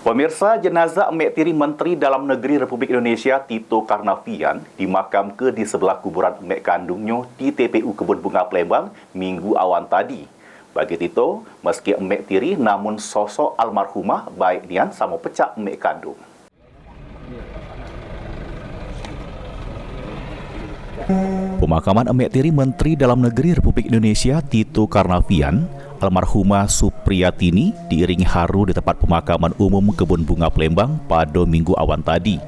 Pemirsa, jenazah Mek Tiri Menteri Dalam Negeri Republik Indonesia Tito Karnavian dimakamkan di sebelah kuburan mek kandungnya di TPU Kebun Bunga Palembang Minggu awan tadi. Bagi Tito, meski Mek Tiri namun sosok almarhumah baik nian sama pecah mek kandung. Pemakaman Mek Tiri Menteri Dalam Negeri Republik Indonesia Tito Karnavian, almarhumah Supriyatini diiringi haru di tempat pemakaman umum Kebun Bunga Palembang pada Minggu awan tadi.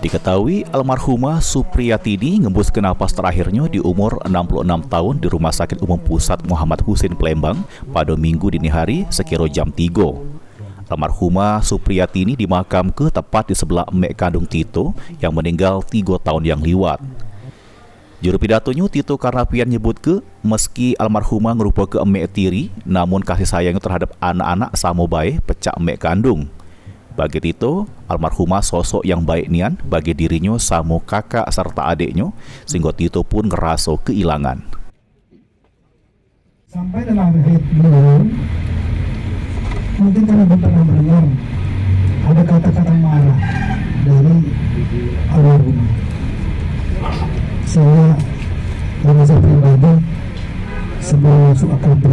Diketahui almarhumah Supriyatini ngembuskan napas terakhirnya di umur 66 tahun di Rumah Sakit Umum Pusat Muhammad Husin Palembang pada Minggu dini hari sekira jam 3. Almarhumah Supriyatini dimakam ke tepat di sebelah mek kandung Tito yang meninggal 3 tahun yang liwat. Juru pidatonya Tito Karnavian nyebut ke meski almarhumah ngerupa ke Mek Tiri, namun kasih sayangnya terhadap anak-anak sama baik pecah mek kandung. Bagi Tito, almarhumah sosok yang baik nian bagi dirinya sama kakak serta adiknya, sehingga Tito pun ngerasa kehilangan. Sampai dalam akhir beliau, mungkin kami pernah mendengar ada kata-kata marah dari almarhumah. Saya merasa pribadi sebelum masuk AKB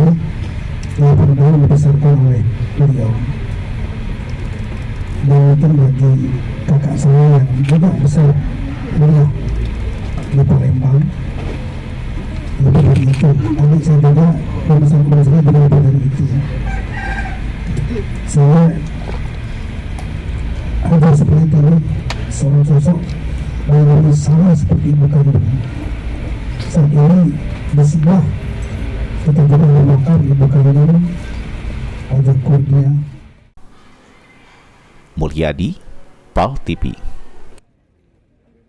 yang pernah dibesarkan oleh beliau, dan mungkin bagi kakak saya yang juga besar kuliah di Palembang lebih dari itu, adik saya juga lulusan kuliah lebih dari itu. Saya ada seperti ini, seorang sosok yang sama seperti ibu kandung. Saat ini di sebelah kita juga memakan ibu kandung Ajak Kurnia Mulyadi, PAL TV.